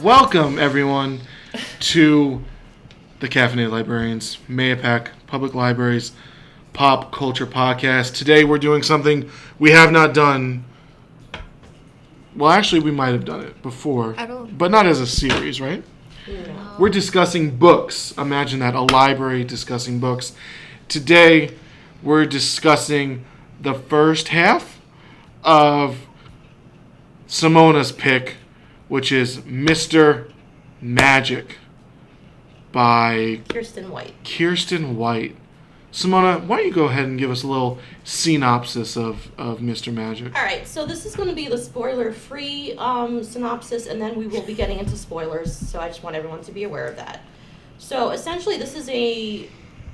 Welcome, everyone, to the Caffeinated Librarians, Mayapack Public Libraries Pop Culture Podcast. Today we're doing something we have not done. Well, actually, we might have done it before, but not as a series, right? No. We're discussing books. Imagine that, a library discussing books. Today, we're discussing the first half of Simona's pick, which is Mr. Magic by Kiersten White. Simona, why don't you go ahead and give us a little synopsis of Mr. Magic? All right, so this is going to be the spoiler-free synopsis, and then we will be getting into spoilers, so I just want everyone to be aware of that. So essentially, this is a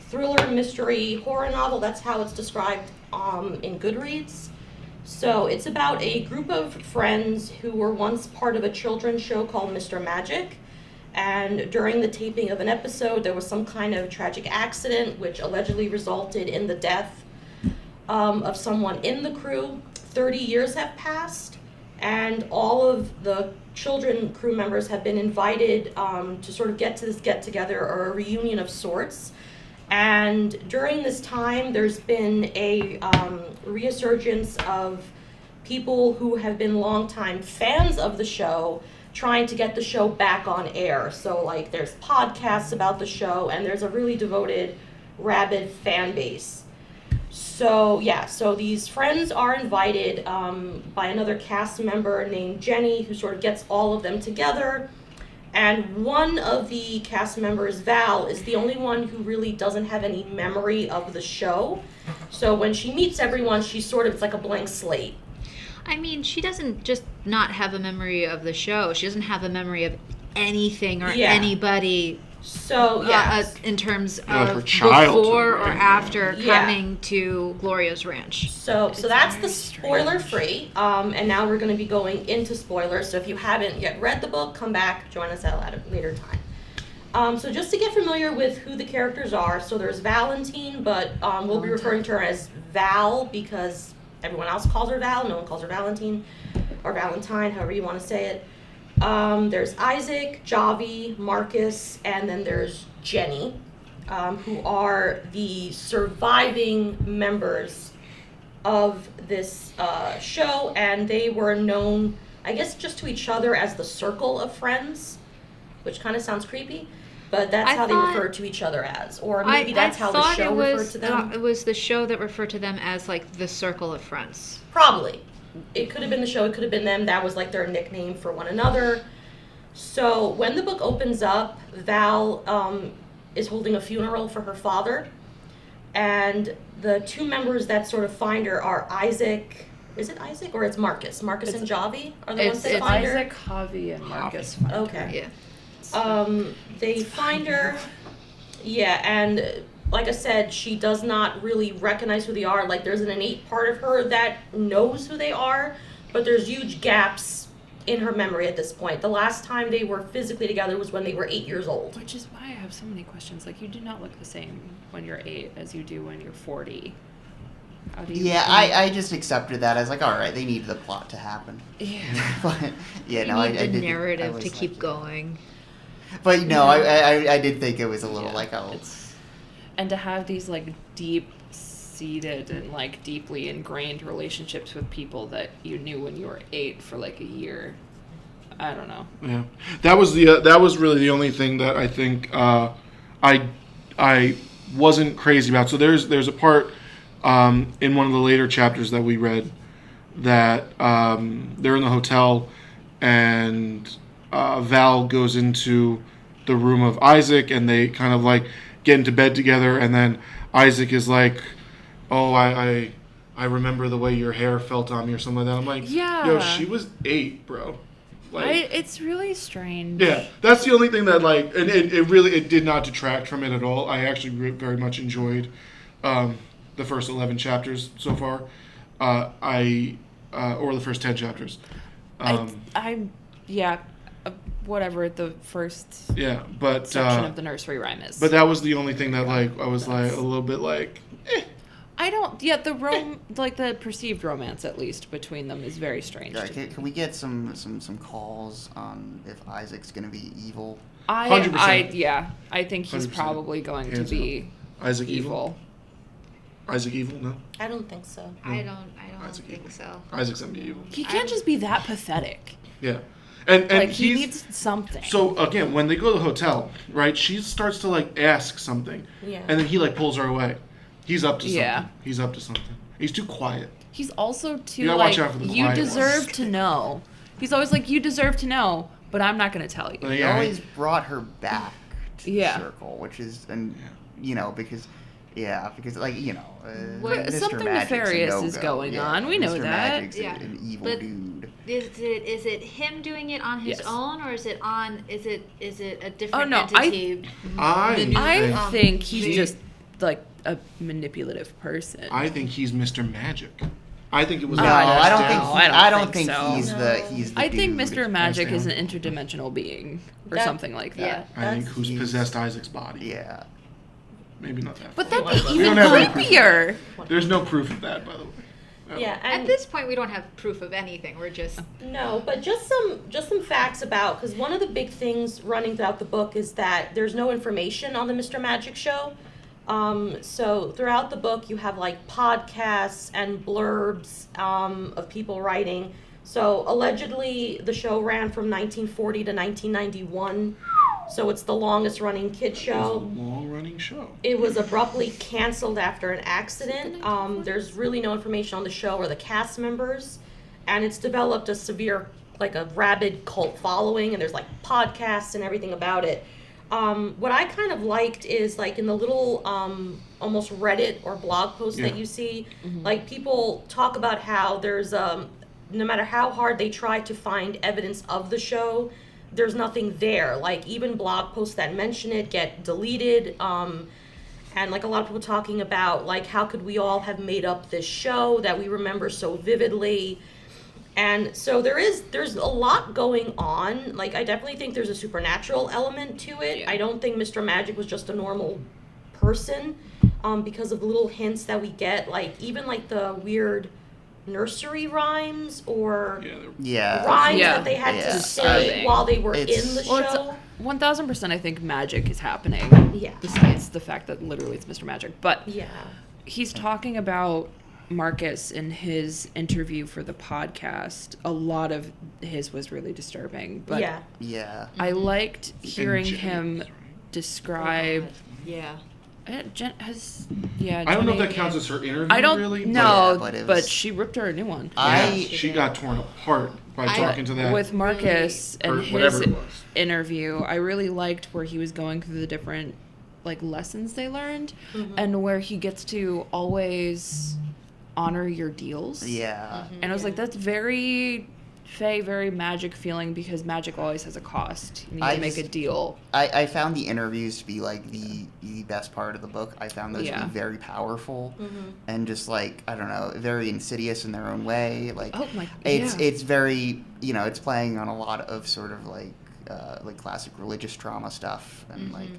thriller, mystery, horror novel. That's how it's described in Goodreads. So it's about a group of friends who were once part of a children's show called Mr. Magic. And during the taping of an episode, there was some kind of tragic accident which allegedly resulted in the death of someone in the crew. 30 years have passed, and all of the children crew members have been invited to sort of get to this get-together or a reunion of sorts. And during this time, there's been a resurgence of people who have been longtime fans of the show trying to get the show back on air. So, like, there's podcasts about the show, and there's a really devoted, rabid fan base. So, yeah, so these friends are invited by another cast member named Jenny, who sort of gets all of them together. And one of the cast members, Val, is the only one who really doesn't have any memory of the show. So when she meets everyone, she's sort of, it's like a blank slate. I mean, she doesn't just not have a memory of the show. She doesn't have a memory of anything or anybody. So, in terms of her childhood, before or right? after coming to Gloria's Ranch. So that's the spoiler-free, and now we're going to be going into spoilers. So if you haven't yet read the book, come back, join us at a later time. So just to get familiar with who the characters are, so there's Valentine, but we'll be referring to her as Val because everyone else calls her Val. No one calls her Valentine or Valentine, however you want to say it. There's Isaac, Javi, Marcus, and then there's Jenny, who are the surviving members of this show, and they were known, I guess, just to each other as the Circle of Friends, which kind of sounds creepy, but that's how they referred to each other as, or maybe that's how the show referred to them. It was the show that referred to them as, like, the Circle of Friends. Probably. It could have been the show, it could have been them. That was like their nickname for one another. So when the book opens up, Val is holding a funeral for her father. And the two members that sort of find her are Isaac. Is it Isaac or it's Marcus? Marcus and Javi are the ones that find her? Isaac, Javi, and Marcus find her. Okay. Yeah. They find her. Yeah, and like I said, she does not really recognize who they are. Like, there's an innate part of her that knows who they are, but there's huge gaps in her memory at this point. The last time they were physically together was when they were 8 years old. Which is why I have so many questions. Like, you do not look the same when you're 8 as you do when you're 40. How do you I just accepted that as, like, all right, they needed the plot to happen. Yeah. But, You need the narrative to keep going. But, no, I did think it was a little like, oh... And to have these, like, deep-seated and, like, deeply ingrained relationships with people that you knew when you were 8 for, like, a year. I don't know. Yeah. That was really the only thing that I think I wasn't crazy about. So there's a part in one of the later chapters that we read that they're in the hotel and Val goes into the room of Isaac and they kind of, like, get into bed together, and then Isaac is like, oh, I remember the way your hair felt on me or something like that. I'm like, yo, she was 8, bro. Like, it's really strange. Yeah, that's the only thing that, like, and it did not detract from it at all. I actually very much enjoyed the first 11 chapters so far. Or the first 10 chapters. Whatever the first but section of the nursery rhyme is. But that was the only thing that, like, I was like a little bit like, eh. I don't. Yeah, the perceived romance, at least between them, is very strange. Yeah, can we get some calls on if Isaac's gonna be evil? 100%. I think he's 100%. probably going Hands to be Isaac evil. Isaac evil? No. I don't think so. I don't Isaac think evil. so. Isaac's gonna be evil. He can't just be that pathetic. Yeah, and Like he he's, needs something. So again, when they go to the hotel, right? She starts to like ask something, Yeah. and then he like pulls her away. He's up to something. Yeah. He's up to something. He's too quiet. He's also You too gotta like watch out for the you quiet deserve ones. to know. He's always like you deserve to know, but I'm not going to tell you. But He yeah, always brought her back to Yeah. the circle, which is, and because like What- Mr. something Magic's a nefarious no-go. is going Yeah, on. We know Mr. that. Magic's Yeah. an evil But- dude. Is it him doing it on his Yes. own, or is it a different no, entity? I think he's the- just like a manipulative person. I think he's Mr. Magic. I think it was. No, passed I don't down. think. No, I don't think so. he's the. I think dude. Mr. Magic down. is an interdimensional being or That- something like that. Yeah. I think That's- who's he's- possessed Isaac's body. Yeah. Maybe not that. But far. that'd be We even don't have any proof. creepier. There's no proof of that, by the way. At Yeah, all. and At this point, we don't have proof of anything. We're just no, but just some facts about, because one of the big things running throughout the book is that there's no information on the Mr. Magic show. So throughout the book, you have like podcasts and blurbs of people writing. So allegedly, the show ran from 1940 to 1991. So it's the longest running kid It was a show. long-running show. It was abruptly canceled after an accident. There's really no information on the show or the cast members, and it's developed a severe, like a rabid cult following, and there's like podcasts and everything about it. What I kind of liked is like in the little almost Reddit or blog posts that Yeah. you see, like people talk about how there's no matter how hard they try to find evidence of the show, there's nothing there. Like even blog posts that mention it get deleted. And like a lot of people talking about like how could we all have made up this show that we remember so vividly. And so there's a lot going on. Like I definitely think there's a supernatural element to it. Yeah. I don't think Mr. Magic was just a normal person, because of the little hints that we get, like even like the weird nursery rhymes or Yeah, they're- Yeah. rhymes Yeah. that they had Yeah. to say Disturbing. while they were It's- in the Well, show. 1000% I think magic is happening. Yeah. Besides the fact that literally it's Mr. Magic. But Yeah. he's talking about Marcus in his interview for the podcast. A lot of his was really disturbing. But Yeah. Yeah. I liked hearing Jenny, him right? describe. yeah. I don't know I don't know if that counts as her interview. I don't really, know, Yeah, but it but was- she ripped her a new one. But I she got torn apart by I- talking to that. With Marcus or and whatever his it was. interview, I really liked where he was going through the different like lessons they learned, and where he gets to always honor your deals. Yeah. And I was like, that's very Faye, very magic feeling, because magic always has a cost. You need I to make a just- deal. I found the interviews to be like the best part of the book. I found those to Yeah. be very powerful Mm-hmm. and just like I don't know, very insidious in their own way. Like Oh my, it's very it's playing on a lot of sort of like classic religious trauma stuff and like.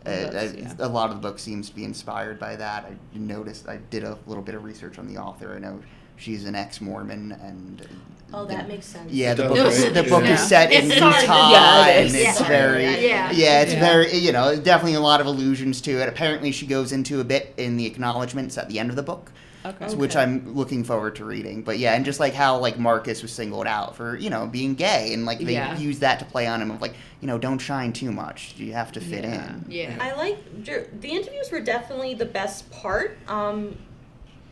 That's- yeah. A lot of the book seems to be inspired by that. I noticed. I did a little bit of research on the author. I know she's an ex-Mormon, and Oh, that makes sense. yeah, the It book does, is, right? the book Yeah. is set in It's sorry, Utah, yeah, it and is. it's Yeah. very Yeah. it's very definitely a lot of allusions to it. Apparently, she goes into a bit in the acknowledgments at the end of the book. Okay. Which I'm looking forward to reading. But yeah, and just like how like Marcus was singled out for, being gay, and like they Yeah. use that to play on him of like, don't shine too much. You have to fit Yeah. in. Yeah. I like the interviews were definitely the best part.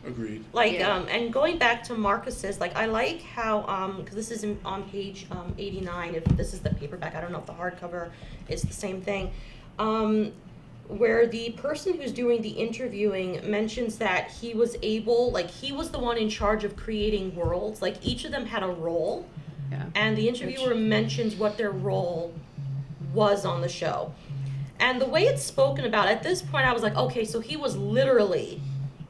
Agreed. Yeah. And going back to Marcus's, like I like how because this is on page 89. If this is the paperback, I don't know if the hardcover is the same thing. Where the person who's doing the interviewing mentions that he was the one in charge of creating worlds. Like each of them had a role, Yeah. and the interviewer mentions what their role was on the show. And the way it's spoken about, at this point I was like, okay, so he was literally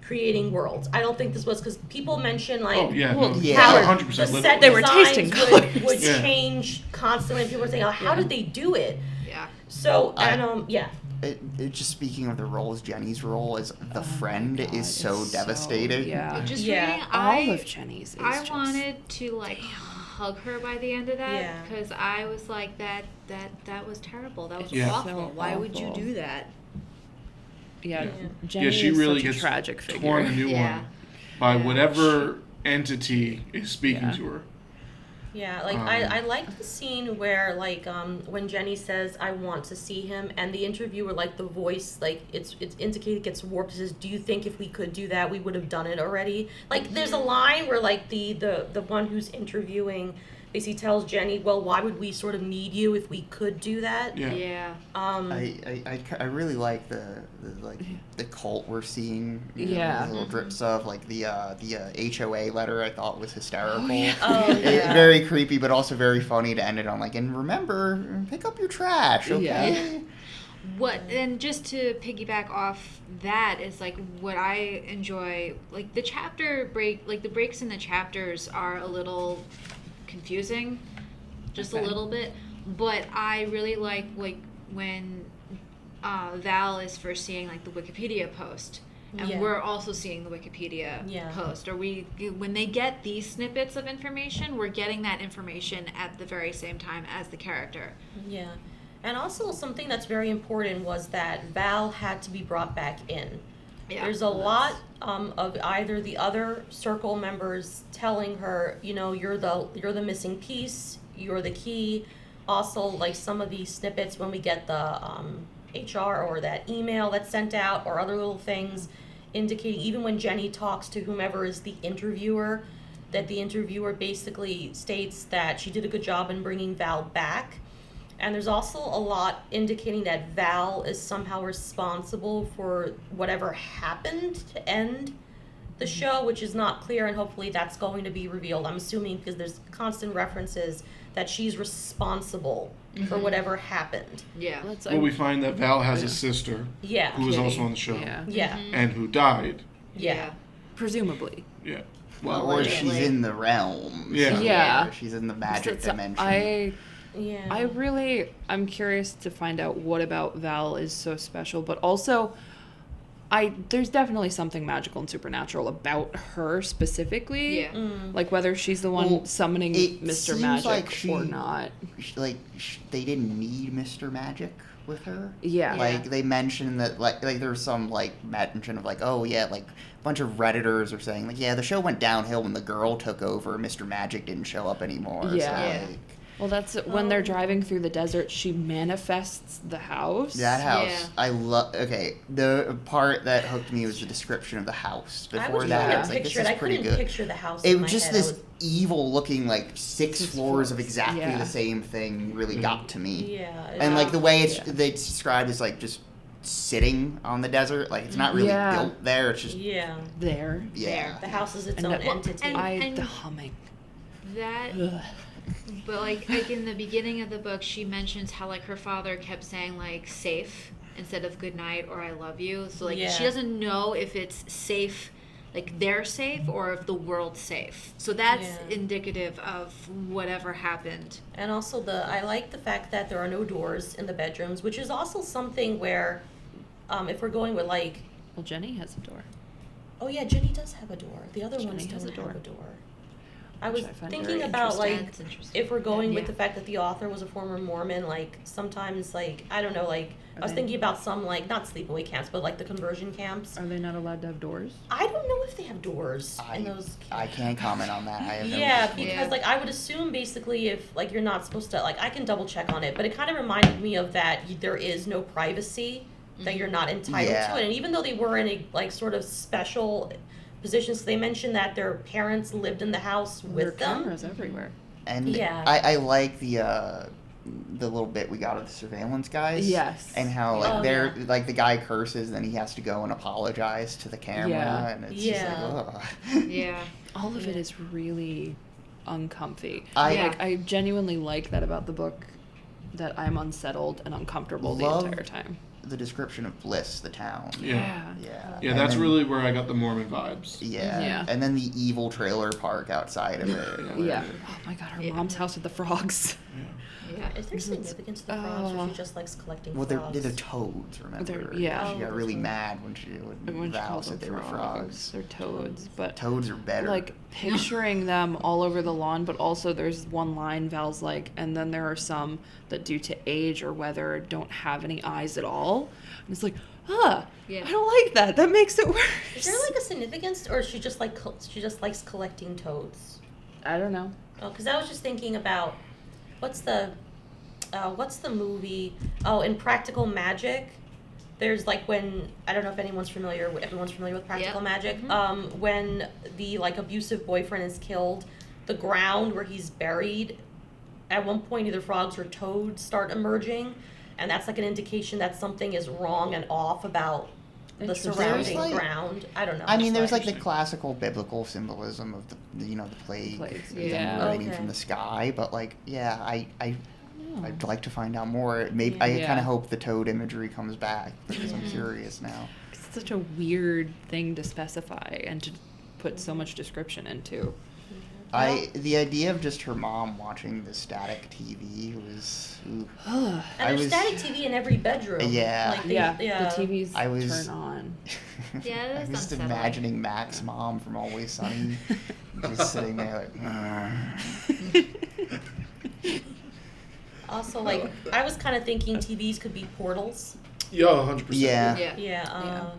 creating worlds. I don't think this was, because people mention like Oh yeah, Well, no, yeah. how 100%. the lit- set They were designs tasting would colors. Yeah. change constantly. And people were saying, oh, how did they do it? Yeah. So, I- and yeah. it just speaking of the roles, Jenny's role as the friend God, is so it's devastating. yeah. Just Yeah. reading, All of Jenny's is I just, wanted to like hug her by the end of that Yeah. because I was like that was terrible. That was Yeah. awful. so Why would you awful. do that? Yeah, Yeah. Jenny Yeah, she is really such gets a tragic figure. torn a new Yeah. one by Yeah. whatever entity is speaking Yeah. to her. Yeah, like I liked the scene where like when Jenny says I want to see him, and the interviewer, like the voice, like it's indicated gets warped. It says, "Do you think if we could do that, we would have done it already?" Like there's a line where like the one who's interviewing basically tells Jenny, "Well, why would we sort of need you if we could do that?" Yeah. Yeah. I really like the cult we're seeing. You know, Yeah. the little drips of like the HOA letter. I thought was hysterical. Oh, yeah. Very creepy, but also very funny to end it on. Like, and remember, pick up your trash. Okay. Yeah. What and just to piggyback off that is like what I enjoy, like the chapter break, like the breaks in the chapters are a little confusing, just Okay. a little bit, but I really like when Val is first seeing like the Wikipedia post, and Yeah. we're also seeing the Wikipedia Yeah. post, or when they get these snippets of information, we're getting that information at the very same time as the character. Yeah. And also something that's very important was that Val had to be brought back in. Yeah. There's a lot of either the other circle members telling her, you know, you're the missing piece, you're the key. Also, like some of these snippets when we get the HR or that email that's sent out or other little things indicating, even when Jenny talks to whomever is the interviewer, that the interviewer basically states that she did a good job in bringing Val back. And there's also a lot indicating that Val is somehow responsible for whatever happened to end the show, which is not clear, and hopefully that's going to be revealed. I'm assuming because there's constant references that she's responsible for whatever happened. Yeah. Well, we find that Val has a sister Yeah. who was Kitty. also on the show Yeah. Yeah. and who died. Yeah. Presumably. Yeah. Well, or yeah. she's in the realm. Yeah. So, Yeah. she's in the magic So dimension. Yeah. I'm curious to find out what about Val is so special, but also there's definitely something magical and supernatural about her specifically. Yeah. Like whether she's the one Well, summoning it Mr. seems Magic like or not. They didn't need Mr. Magic with her. Yeah. Like they mentioned that like there's some like mention of like, oh yeah, like a bunch of Redditors are saying like, yeah, the show went downhill when the girl took over. Mr. Magic didn't show up anymore. Yeah. So, Yeah. like, Well, that's when they're driving through the desert, she manifests the house. that house, Yeah. I love. Okay, the part that hooked me was the description of the house. I Before was that, trying I to was like, this picture it. is I pretty couldn't good. picture the house It in my was just head. I this evil looking like six floors of floors. exactly Yeah. the same thing really got to me. Yeah. And like the way it's Yeah. they described as like just sitting on the desert, like it's not really Yeah. built there. It's just Yeah. There. yeah. The house is its And own that- entity. and- The humming. That Ugh. But like in the beginning of the book, she mentions how like her father kept saying like safe instead of good night or I love you. So like Yeah. she doesn't know if it's safe, like they're safe or if the world's safe. So that's Yeah. indicative of whatever happened. And also I like the fact that there are no doors in the bedrooms, which is also something where, if we're going with like, Well, Jenny has a door. oh yeah, Jenny does have a door. The other ones Jenny has don't a door. have a door. I Which was I find thinking very about interesting. like, That's interesting. if we're going with Yeah. the fact that the author was a former Mormon, like sometimes like, I don't know, like I was Okay. thinking about some like, not sleepaway camps, but like the conversion camps. Are they not allowed to have doors? I don't know if they have doors in those I can't comment on that. I have no yeah, idea. because Yeah. like I would assume basically if like you're not supposed to like I can double check on it, but it kind of reminded me of that there is no privacy that you're not entitled Yeah. to it. And even though they were in a like sort of special positions, they mentioned that their parents lived in the house There are with them. cameras everywhere. And Yeah. I like the little bit we got of the surveillance guys. Yes. And how like Oh, they're yeah. like the guy curses and then he has to go and apologize to the camera Yeah. and it's Yeah. just like ugh. Yeah. All of it Yeah. is really uncomfy. I I genuinely like that about the book, that I'm unsettled and uncomfortable the Love- entire time. the description of Bliss, the town. Yeah. Yeah. Yeah, And that's then- really where I got the Mormon vibes. Yeah. Yeah. And then the evil trailer park outside of it. Yeah. Oh my god, her Yeah. mom's house with the frogs. Yeah. Is there significance to the frogs, or she just likes collecting Well, frogs? they're toads, remember? Yeah. She got Oh, really that's mad when She Val calls said them they were frogs. They're toads, but Toads are better. like picturing them all over the lawn, but also there's one line Val's like, and then there are some that due to age or weather don't have any eyes at all. And it's like, Yeah. I don't like that. That makes it worse. Is there like a significance, or is she just like she just likes collecting toads? I don't know. Oh, because I was just thinking about what's the movie? Oh, in Practical Magic, there's like when I don't know if everyone's familiar with Practical Magic. When the like abusive boyfriend is killed, the ground where he's buried, at one point either frogs or toads start emerging, and that's like an indication that something is wrong and off about the Interesting. surrounding There's, like- ground. I don't know. I mean, there's So like the classical biblical symbolism of the plague, Plagues, them yeah. raining Okay. from the sky. But like, yeah, I'd like to find out more. Maybe Yeah. I Yeah. kind of hope the toad imagery comes back because I'm curious now. It's such a weird thing to specify and to put so much description into. The idea of just her mom watching the static TV was. Ooh. And I there's was- static TV in every bedroom. Yeah. Like they, Yeah, yeah. the TVs I was- turn on. Yeah, I that's was just unsettling. imagining Mac's mom from Always Sunny, just sitting there like. Also, like, I was kind of thinking TVs could be portals. Yeah, 100%. Yeah. Yeah. Yeah.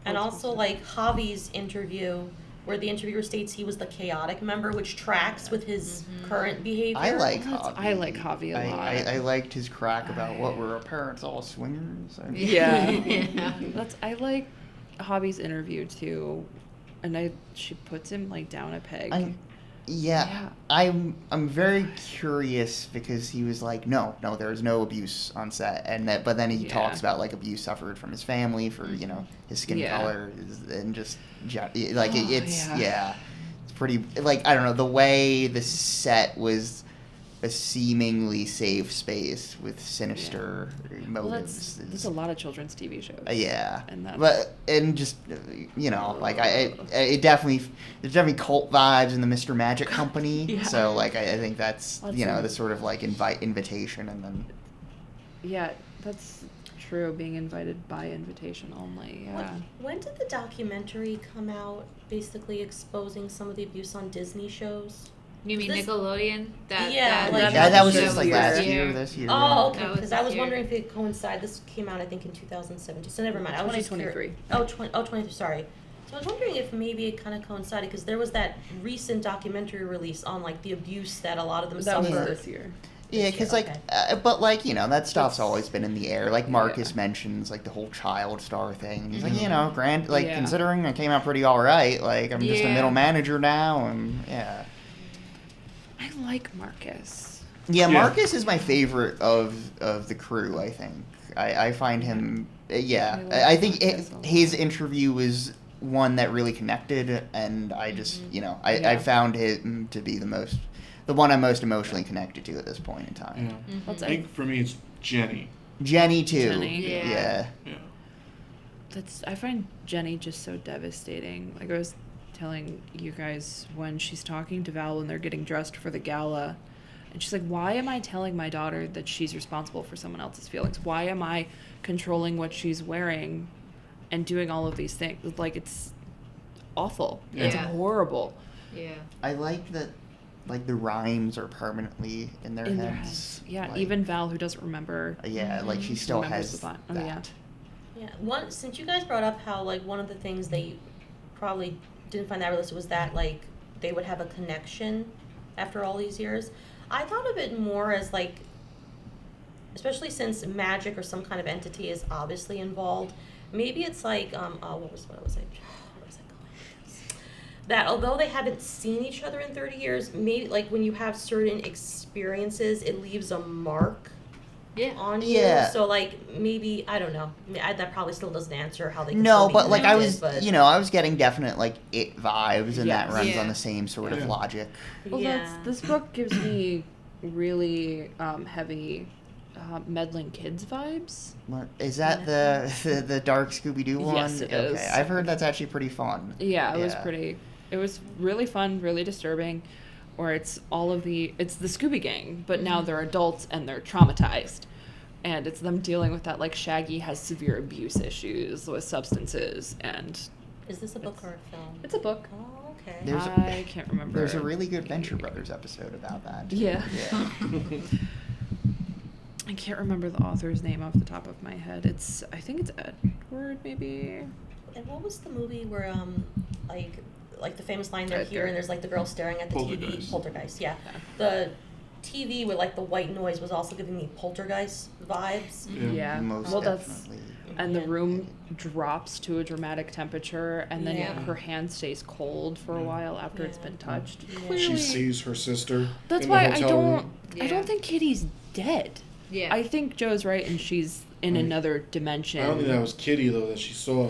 And also, like, Javi's interview, where the interviewer states he was the chaotic member, which tracks with his current behavior. I like That's- Javi. I like Javi a lot. I liked his crack about what were our parents all swingers. I mean, Yeah. Yeah. I like Javi's interview too, and she puts him like down a peg. Yeah, I'm very curious because he was like, no, there's no abuse on set, but then he talks about like abuse suffered from his family for his skin Yeah. color and just like it's yeah. it's pretty like I don't know the way the set was a seemingly safe space with sinister Well, motives. that's a lot of children's TV shows. Yeah, And that's- but just like there's definitely cult vibes in the Mr. Magic Company. Yeah. So like I think that's Lots the of- sort of like invitation and then Yeah, that's true. Being invited by invitation only. Yeah. When did the documentary come out, basically exposing some of the abuse on Disney shows? You mean This- Nickelodeon? Yeah, like- that was this just like year. last year, this year. Oh, okay. That was Because I this was year. wondering if it coincided. This came out, I think, in 2017. So never mind. I was just 2023. curious. 23. Sorry. So I was wondering if maybe it kind of coincided because there was that recent documentary release on like the abuse that a lot of them That was suffered. this year. Yeah, because like, Okay. but like that stuff's always been in the air. Like Marcus mentions, like the whole child star thing. He's like, Yeah. considering I came out pretty all right. Like I'm just a Yeah. middle manager now, and yeah. I like Marcus. Yeah, Yeah. Marcus is my favorite of the crew. I think I find him. Yeah, I like I think Marcus a lot. his interview was one that really connected, and I just I Yeah. found him to be the one I'm most emotionally connected to at this point in time. Yeah. That's I think for me it's Jenny. Jenny too. Jenny. Yeah. Yeah. I find Jenny just so devastating. Like I was telling you guys when she's talking to Val when they're getting dressed for the gala, and she's like, "Why am I telling my daughter that she's responsible for someone else's feelings? Why am I controlling what she's wearing and doing all of these things? Like it's awful. It's Yeah. horrible." Yeah. I like that. Like the rhymes are permanently in their In heads. their heads. Yeah, Like, even Val, who doesn't remember. Yeah, like she still Remembers has the that. line. Oh, yeah. Yeah. Since you guys brought up how like one of the things they probably didn't find that realistic was that like they would have a connection after all these years. I thought of it more as like, especially since magic or some kind of entity is obviously involved. Maybe it's like what was I going? That although they haven't seen each other in 30 years, maybe like when you have certain experiences, it leaves a mark Yeah. on you. Yeah. So like maybe I don't know. That probably still doesn't answer how they. Can No, still be but like I connected, was, but, I was getting definite like it vibes, and that Yes. runs Yeah. on the same sort of Yeah. logic. Well, yeah. this book gives me really heavy meddling kids vibes. What, is that the dark Scooby Doo one? Yes, it okay, is. I've heard that's actually pretty fun. Yeah, it was really fun, really disturbing. where it's the Scooby Gang, but now they're adults and they're traumatized. And it's them dealing with that, like Shaggy has severe abuse issues with substances, and Is this a book or a film? it's a book. Oh, okay. I can't remember. There's a really good Venture Brothers episode about that. Yeah. Yeah. I can't remember the author's name off the top of my head. I think it's Edward, maybe. And what was the movie where like the famous line they're Edgar. here and there's like the girl staring at the TV? Poltergeist. Poltergeist, yeah. The TV with like the white noise was also giving me Poltergeist vibes. Yeah. Most Well, that's definitely. and the room drops to a dramatic temperature, and then Yeah. her hand stays cold for a while after it's been touched. Yeah. Clearly, She sees her sister. that's in why the I hotel don't. room. I Yeah. don't think Kitty's dead. Yeah. I think Joe's right, and she's in Right. another dimension. I don't think that was Kitty though that she saw.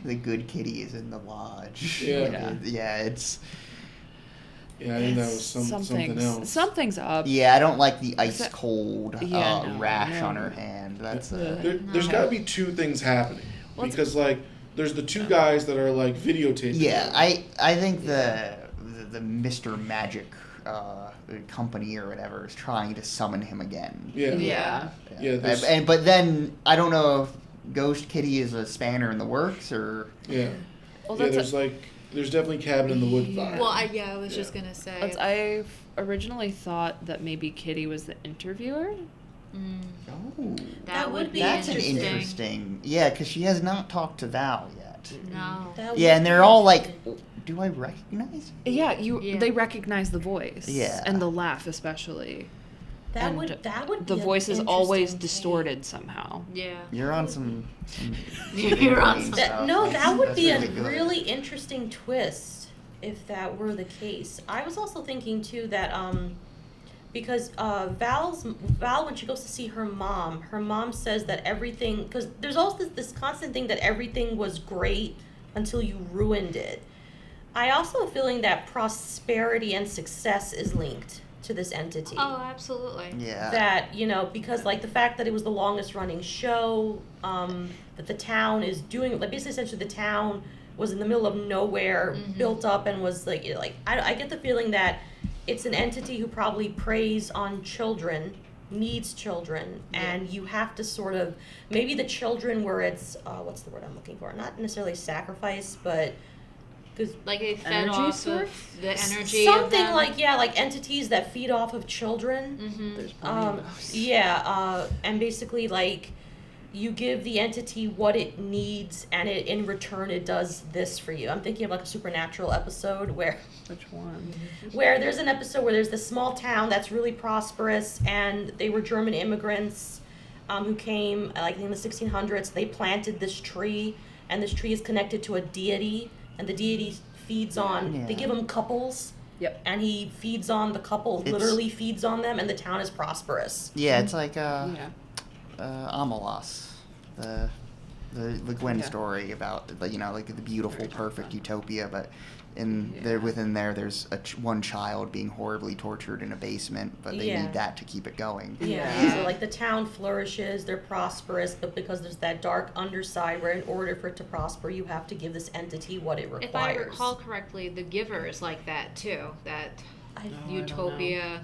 The good kitty is in the lodge. Yeah. Yeah, it's. Yeah, I think that was something else. Something's up. Yeah, I don't like the ice Except- cold Yeah, no, rash no. on her hand. That's There's got to be two things happening Well, it's- because like there's the two guys that are like videotaping. Yeah, it. I think the Mr. Magic company or whatever is trying to summon him again. Yeah. Yeah. Yeah, there's- But then I don't know if Ghost Kitty is a spanner in the works or. Yeah. Well, Yeah, that's there's definitely Cabin in the Woods vibe. Well, I was just gonna say. I originally thought that maybe Kitty was the interviewer. Oh, That would be that's an interesting. interesting. Yeah, because she has not talked to Val yet. No. That Yeah, would and be they're all like, interesting. "Do I recognize?" Yeah, Yeah. they recognize the voice. Yeah. And the laugh especially. that and would The be an voice is always interesting distorted take. somehow. Yeah. You're on some. You're on some- No, that would That's be a good. really interesting twist if that were the case. I was also thinking too that because Val when she goes to see her mom says that everything, because there's also this constant thing that everything was great until you ruined it. I also have a feeling that prosperity and success is linked to this entity. Oh, absolutely. Yeah. That, you know, because like the fact that it was the longest running show, that the town is doing, like basically essentially the town was in the middle of nowhere, built up and was like, you know, like I get the feeling that it's an entity who probably preys on children, needs children, and you have to sort of, maybe the children where it's, what's the word I'm looking for? Not necessarily sacrifice, but because Like they fed Energy off source? of the energy. of something them. like, yeah, like entities that feed off of children. Mhm. There's plenty of those. Yeah, and basically like you give the entity what it needs and it in return it does this for you. I'm thinking of like a Supernatural episode where Which one? there's an episode where there's this small town that's really prosperous and they were German immigrants who came like in the 1600s. They planted this tree and this tree is connected to a deity and the deity feeds on, they Yeah. give him couples. Yep. And he feeds on the couple, It's- literally feeds on them, and the town is prosperous. Yeah, it's like Yeah. Amalas, the Gwen Yeah. story about like the beautiful, Very perfect fun. utopia, but within there's one child being horribly tortured in a basement, but they Yeah. need that to keep it going. Yeah. So like the town flourishes, they're prosperous, but because there's that dark underside where in order for it to prosper, you have to give this entity what it requires. If I recall correctly, The Giver is like that too. That I- utopia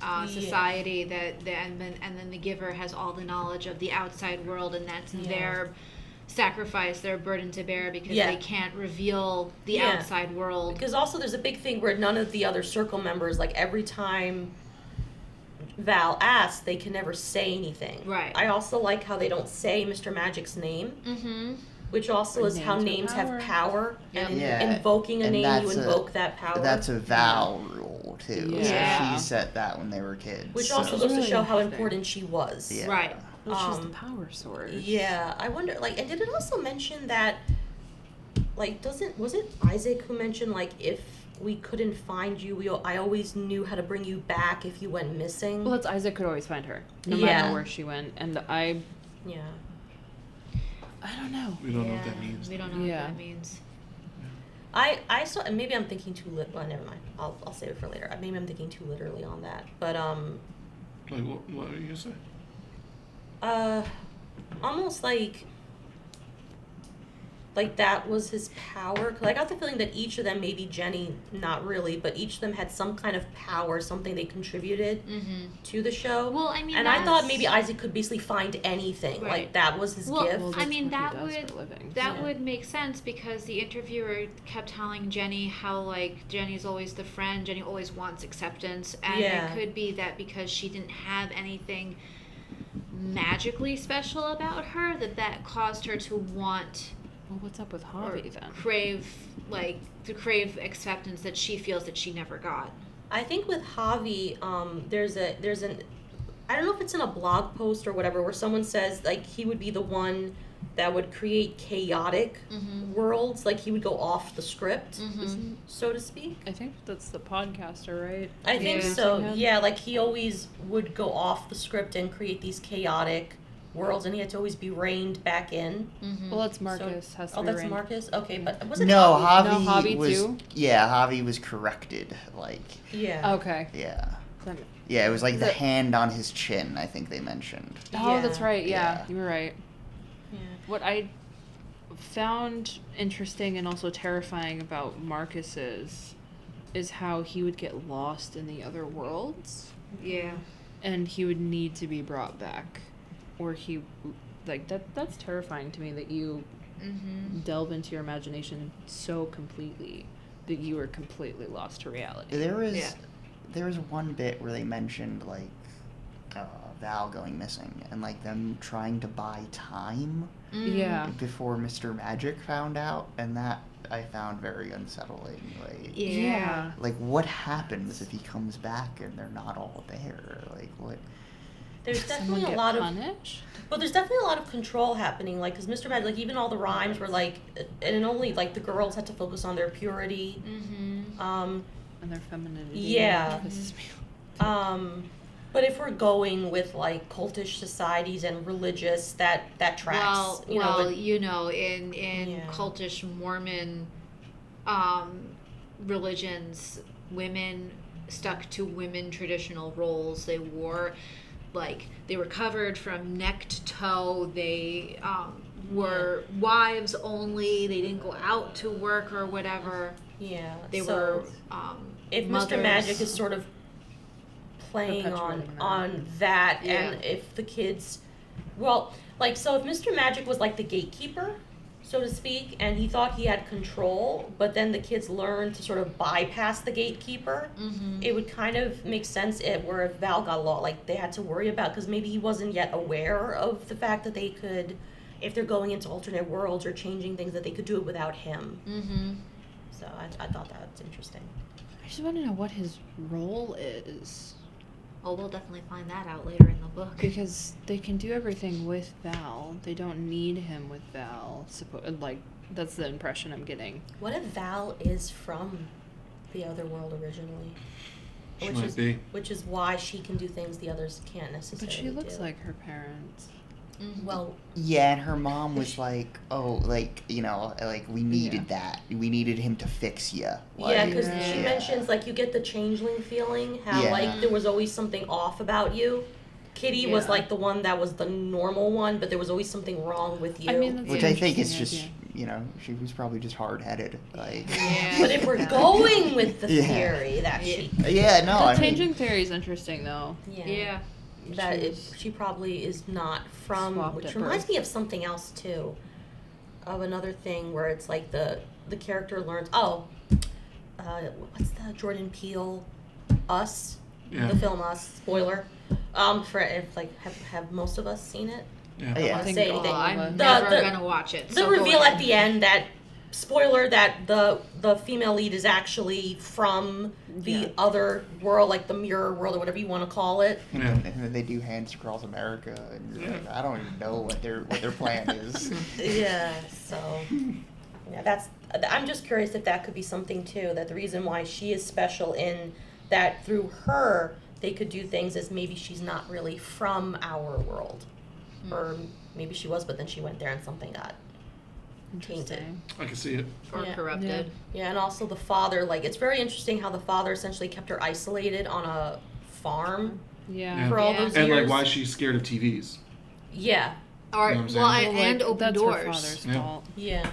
Yeah. society and then the Giver has all the knowledge of the outside world, and that's Yeah. their sacrifice, their burden to bear because Yeah. they can't reveal the Yeah. outside world. Because also there's a big thing where none of the other circle members, like every time Val asks, they can never say anything. Right. I also like how they don't say Mr. Magic's name, Mm-hmm. which also Or is how names names have have power. power. Yep. And Yeah, invoking a and name, you that's invoke that power. That's a Val rule too. Yeah. So she set that when they were kids. Which so- also goes to Really show how interesting. important she was. Yeah. Right. Well, she's the Um, power source. Yeah, I wonder, like, and did it also mention that, like, was it Isaac who mentioned, like, if we couldn't find you, I always knew how to bring you back if you went missing? Well, that's Isaac could always find her, no Yeah. matter where she went. And I Yeah. don't know. We don't know what that means. We don't know Yeah. what that means. I saw, and maybe I'm thinking too well, never mind. I'll save it for later. Maybe I'm thinking too literally on that. But, Like, what are you gonna say? almost like, like that was his power. 'Cause I got the feeling that each of them, maybe Jenny, not really, but each of them had some kind of power, something they contributed to the show. Well, I mean, and I thought that's- maybe Isaac could basically find anything. Right. Like that was his Well, gift. Well, I that's mean, what he that does would for a living. that Yeah. would make sense because the interviewer kept telling Jenny how like Jenny's always the friend, Jenny always wants acceptance, and Yeah. it could be that because she didn't have anything magically special about her that caused her to want Well, what's up with or Javi then? crave acceptance that she feels that she never got. I think with Javi, there's an I don't know if it's in a blog post or whatever where someone says like he would be the one that would create chaotic worlds, like he would go off the script, so to speak. I think that's the podcaster, right? I think Yeah. so. Him? Yeah, like he always would go off the script and create these chaotic worlds, and he had to always be reined back in. Well, that's Marcus. Has to Oh, be that's ranked. Marcus. Okay, but was it No, Javi? Javi, No, Javi was. too? Yeah, Javi was corrected. Like, Yeah. Okay. yeah, That- yeah. It was like the The- hand on his chin. I think they mentioned. Oh, that's Yeah. right. Yeah, Yeah. you were right. Yeah. What I found interesting and also terrifying about Marcus is how he would get lost in the other worlds, Yeah. and he would need to be brought back, or he, like that's terrifying to me that you delve into your imagination so completely that you are completely lost to reality. There was Yeah. there was one bit where they mentioned like Val going missing and like them trying to buy time Yeah. before Mr. Magic found out, and that I found very unsettling. Like, Yeah. like what happens if he comes back and they're not all there? Like what? There's Someone definitely a get lot of punished? Well, there's definitely a lot of control happening, like, because Mr. Magic, like, even all the rhymes were, like, and only, like, the girls had to focus on their purity. And their femininity. Yeah. Pisses me off. But if we're going with, like, cultish societies and religious, that tracks. In Yeah. cultish Mormon religions, women stuck to women traditional roles. They wore, like, they were covered from neck to toe. They were wives only. They didn't go out to work or whatever. Yeah. They so were if mothers. Mr. Magic is sort of playing Perpetuating that. on that, Yeah. and if the kids, well, like, so if Mr. Magic was like the gatekeeper, so to speak, and he thought he had control, but then the kids learned to sort of bypass the gatekeeper, it would kind of make sense where if Val got law, like they had to worry about, because maybe he wasn't yet aware of the fact that they could, if they're going into alternate worlds or changing things, that they could do it without him. So I thought that was interesting. I just want to know what his role is. Oh, we'll definitely find that out later in the book. Because they can do everything with Val. They don't need him with Val. Like, that's the impression I'm getting. What if Val is from the other world originally? She might be. Which is why she can do things the others can't necessarily But she looks do. like her parents. Well, Yeah, and her mom was like, "Oh, like like we needed that. We needed him to fix you." yeah, because Yeah. she mentions, like, you get the changeling feeling, how, Yeah. like, there was always something off about you. Kitty was, Yeah. like, the one that was the normal one, but there was always something wrong with you. I mean, that's Which an I think is interesting just idea. she was probably just hard headed. Like, Yeah. But if we're going with the Yeah. theory that she... yeah, no, The I changing mean, theory is interesting, though. Yeah. That She's she probably is not from, swapped which at reminds birth. me of something else too, of another thing where it's like the character learns. What's the Jordan Peele, Us, Yeah. the film Us? Spoiler, for if like have most of us seen it? Yeah. I don't Yeah. want I to think say all anything. of us. I'm The- never the- gonna watch it. The so go reveal ahead. at the end that spoiler that the female lead is actually from the Yeah. other world, like the mirror world or whatever you want to call it. Yeah. and then they do Hands Across America, and you're like, I don't even know what their plan is. Yeah, so yeah, I'm just curious if that could be something too, that the reason why she is special in that through her they could do things is maybe she's not really from our world. Or maybe she was, but then she went there and something got tainted. Interesting. I can see it. Or Yeah. corrupted. Yeah, and also the father, like, it's very interesting how the father essentially kept her isolated on a farm Yeah. for all Yeah. those And years. like why she's scared of TVs. Yeah, Or You know what I'm well, saying? and Well, open that's doors. her father's Yeah. fault. yeah.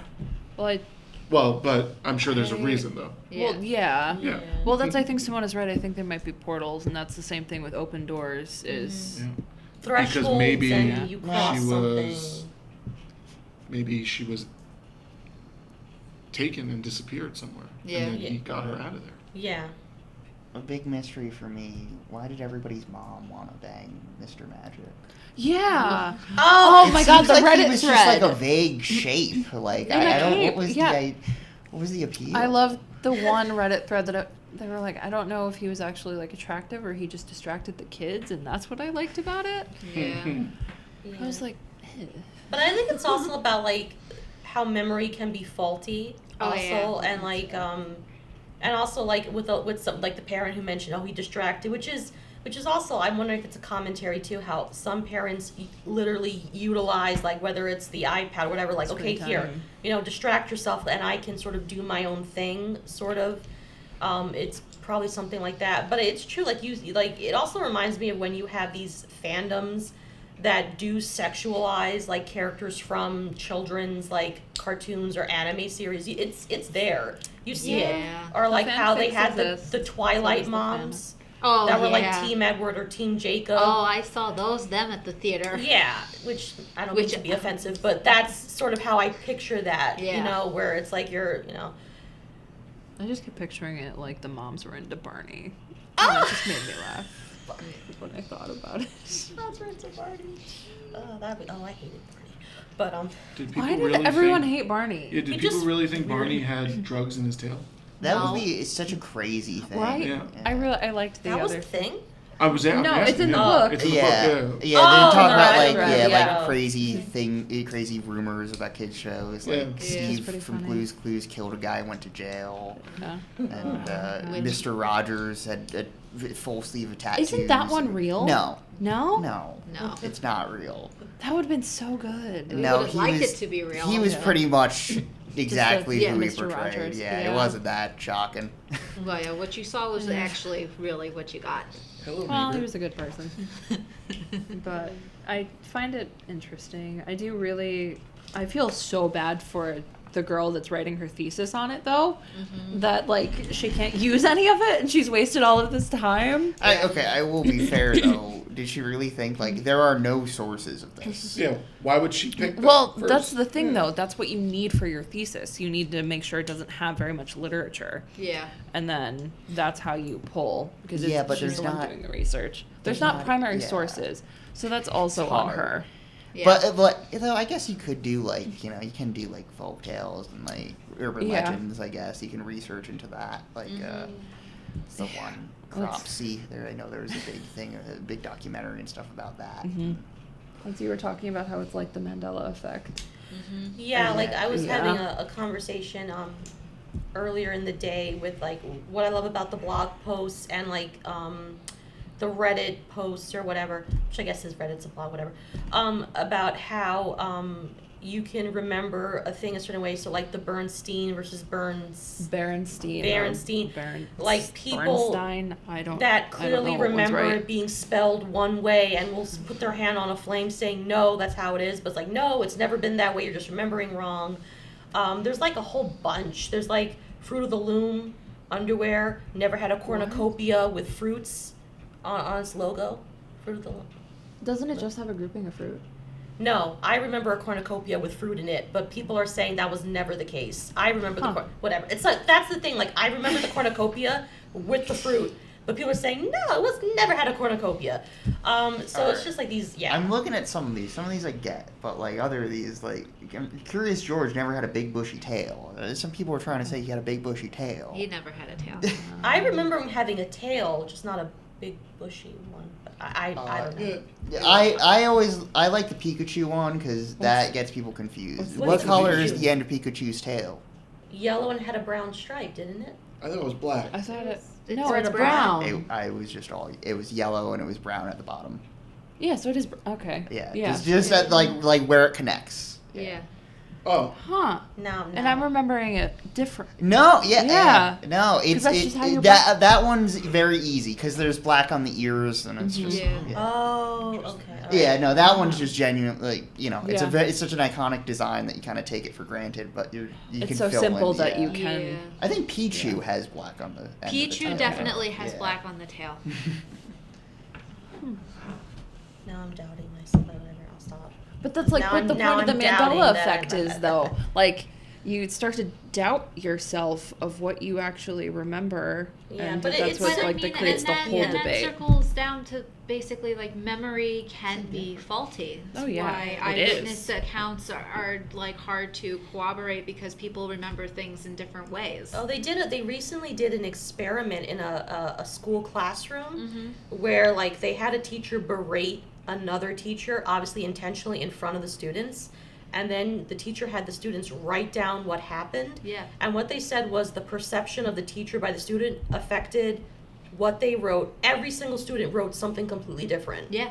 Well, but I'm sure there's a reason though. Well, yeah. Yeah. Well, that's, I think Simona's right. I think there might be portals, and that's the same thing with open doors. Is Yeah. Thresholds Because maybe and you cross she something. was maybe she was taken and disappeared somewhere. Yeah. And then he got her out of there. Yeah. A big mystery for me. Why did everybody's mom want to bang Mr. Magic? Yeah. Oh, my It God, seems the like Reddit he was thread. just like a vague shape. Like In a I don't. cape, What was the appeal? I love the one Reddit thread that they were like, I don't know if he was actually like attractive or he just distracted the kids, and that's what I liked about it. Yeah. I was like, But I think it's also about like how memory can be faulty, Oh, also, yeah. and like and also like with some like the parent who mentioned, oh, he distracted, which is also, I'm wondering if it's a commentary too, how some parents literally utilize, like whether it's the iPad or whatever, like, okay, Screen here, time. distract yourself and I can sort of do my own thing, sort of. It's probably something like that, but it's true. Like it also reminds me of when you have these fandoms that do sexualize like characters from children's like cartoons or anime series. It's there. You see it, Yeah. or like how they fanfics had exist. the Twilight So does the moms Oh, that were yeah. like Team Edward or Team Jacob. Oh, I saw them at the theater. Yeah, which I don't mean to be offensive, but that's sort of how I picture that. Yeah. Where it's like you're, I just kept picturing it like the moms were into Barney. And it just made me laugh when I thought about it. That's right, it's a Barney. I hated Barney. But Did people Why did really everyone think, hate Barney? Yeah, did He people just really think really- Barney had drugs in his tail? That No. would be it's such a crazy thing. Right? Yeah. I liked the that was other. a thing. I'm No, asking, it's in the yeah. book. It's in the Yeah, book, yeah. Oh, They talk no, about I like didn't read like it. crazy rumors about kids shows. Like Yeah. Yeah, it's Steve pretty from funny. Blue's Clues killed a guy, went to jail, Yeah. and Which- Mr. Rogers had a full sleeve of tattoos. Isn't that one real? No, No? no, No. it's not real. That would have been so good. We No, would've he liked was- it to be real. He was Yeah. pretty much exactly yeah, who he Mr. portrayed. Rogers, Yeah, yeah. it wasn't that shocking. Well, yeah, what you saw was actually really what you got. Hello, Well, neighbor. he was a good person. But I find it interesting. I feel so bad for the girl that's writing her thesis on it, though, that, like, she can't use any of it, and she's wasted all of this time. I will be fair though. Did she really think like there are no sources of this? Yeah, why would she pick that Well, first? that's the thing, though. That's what you need for your thesis. You need to make sure it doesn't have very much literature. Yeah. And then that's how you pull, because Yeah, but she's there's the one not- doing the research. There's there's not not- primary yeah. sources, so that's also It's on hard. her. Yeah. But though I guess you could do like you can do like folk tales and like urban Yeah. legends. I guess you can research into that. Like the one Cropsy. There, I know there was a big thing, a big documentary and stuff about that. Mm-hmm. As you were talking about how it's like the Mandela effect. Yeah, And like I was yeah. having a conversation earlier in the day with like what I love about the blog posts and like the Reddit posts or whatever, which I guess is Reddit's a blog, whatever, about how you can remember a thing a certain way. So like the Bernstein versus Berenstein. like people Bernstein. I don't that I don't clearly know what one's remember right. it being spelled one way and will put their hand on a flame saying, no, that's how it is. But it's like, no, it's never been that way. You're just remembering wrong. There's like a whole bunch. There's like Fruit of the Loom underwear, never had a cornucopia with fruits on its logo. Fruit of the Loom. Doesn't it just have a grouping of fruit? No, I remember a cornucopia with fruit in it, but people are saying that was never the case. I remember whatever. It's like, that's the thing. Like, I remember the cornucopia with the fruit, but people are saying no, it was never had a cornucopia. So it's just like these. Yeah. I'm looking at some of these. Some of these I get, but like other of these, like Curious George never had a big bushy tail. Some people were trying to say he had a big bushy tail. He never had a tail. I remember him having a tail, just not a big bushy one. But I don't know. I like the Pikachu one because that gets people confused. What what's color Pikachu? is the end of Pikachu's tail? Yellow and had a brown stripe, didn't it? I thought it was black. I thought it. It's No, it's brown. brown. It was yellow and it was brown at the bottom. Yeah, so it is. Okay. Yeah, Yeah. just at like where it connects. Yeah. Oh. Huh. No. And I'm remembering it different. No, yeah, Yeah. no. It's that's just how your that one's very easy because there's black on the ears and it's just Yeah. Oh, okay. all right. Yeah, no, that one's just genuinely, it's Yeah. it's such an iconic design that you kind of take it for granted, but you It's can so fill simple in, that yeah. you can. Yeah. I think Pichu has black on the end of the Pichu tail. definitely has Yeah. black on the tail. Now I'm doubting myself. Whatever, I'll stop. But that's like Now what I'm- the now point of the I'm doubting Mandela that effect I'm- is, though. Like, you start to doubt yourself of what you actually remember, Yeah, and but that's it's- what but I like that creates the whole and that debate. circles down to basically like memory can be faulty. That's Oh, yeah, why it is. eyewitness accounts are like hard to corroborate because people remember things in different ways. Oh, they recently did an experiment in a school classroom Mm-hmm. where like they had a teacher berate another teacher, obviously intentionally in front of the students, and then the teacher had the students write down what happened. Yeah. And what they said was the perception of the teacher by the student affected what they wrote. Every single student wrote something completely different. Yeah.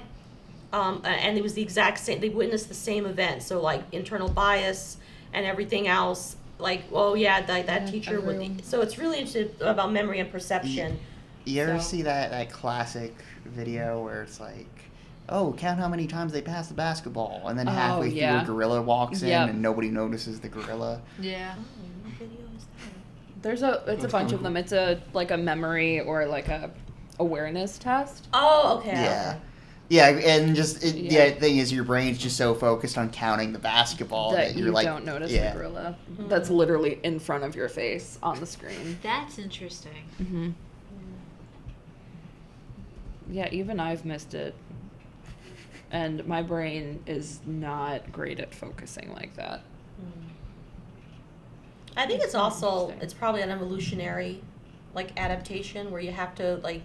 And it was the exact same. They witnessed the same event. So like internal bias and everything else. Like, oh yeah, that teacher everyone. would. So it's really interesting about memory and perception. You ever So- see that classic video where it's like, oh, count how many times they pass the basketball, and then Oh, halfway through yeah. a gorilla walks in Yep. and nobody notices the gorilla. Yeah. What video is that? It's a bunch of them. It's a memory or like a awareness test. Oh, okay. Yeah. okay. Yeah, and just Yeah. the thing is, your brain's just so focused on counting the basketball That you're you like, don't notice yeah. the gorilla. That's literally in front of your face on the screen. That's interesting. Mm-hmm. Yeah, even I've missed it. And my brain is not great at focusing like that. I think it's also Interesting. it's probably an evolutionary like adaptation where you have to like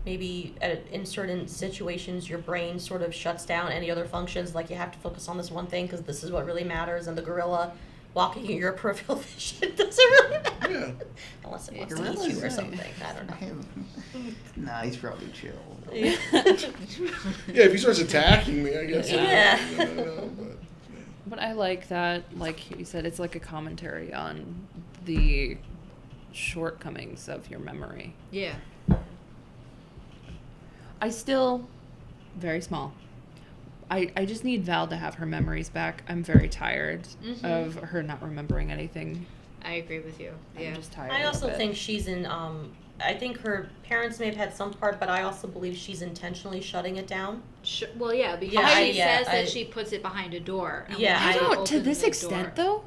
maybe in certain situations your brain sort of shuts down any other functions, like you have to focus on this one thing because this is what really matters, and the gorilla walking in your peripheral vision doesn't really matter Yeah. unless it Yeah, wants to eat gorilla's you or right. something. I don't know. Nah, he's probably chill. Yeah. Yeah, if he starts attacking me, I guess. Yeah. I don't know, but, But I like that, like you said, it's like a commentary on the shortcomings of your memory. Yeah. I still, very small. I just need Val to have her memories back. I'm very tired Mhm. of her not remembering anything. I agree with you. Yeah. I'm just tired. I also of it. think she's in. I think her parents may have had some part, but I also believe she's intentionally shutting it down. Well, yeah, because Yeah, she says that I- she puts it behind a door. And Yeah, when I she don't to opens this the extent door- though.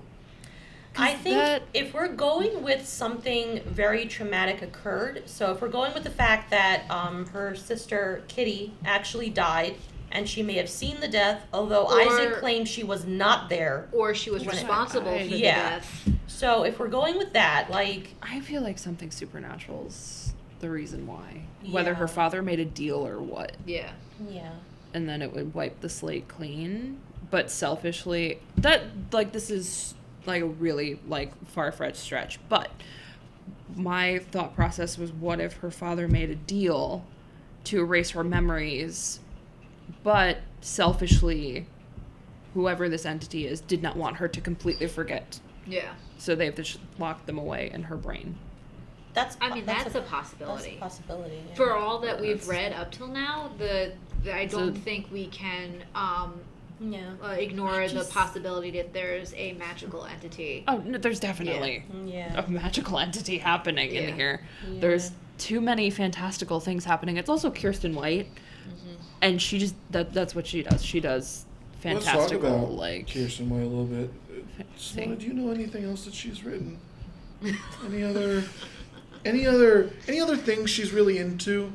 I think that- if we're going with something very traumatic occurred, so if we're going with the fact that her sister Kitty actually died, and she may have seen the death, although Or- Isaac claims she was not there. Or she was When it- responsible for the Yeah. death. So if we're going with that, like, I feel like something supernatural's the reason why. Whether Yeah. her father made a deal or what. Yeah. yeah, And then it would wipe the slate clean. But selfishly, that, like, this is, like, a really, like, far-fetched stretch. But my thought process was, what if her father made a deal to erase her memories, but selfishly, whoever this entity is did not want her to completely forget. Yeah. So they have to lock them away in her brain. that's. I mean, that's a That's a possibility. possibility. Yeah. For all that we've That's- read up till now, I don't So- think we can yeah. ignore the Just- possibility that there's a magical entity. Oh, no, there's definitely Yeah. a magical entity happening Yeah. in here. Yeah. There's too many fantastical things happening. It's also Kiersten White, and she just that's what she does. She does let's fantastical, talk about like Kiersten White a little bit. Simona, do you know anything else that she's written? Any other things she's really into?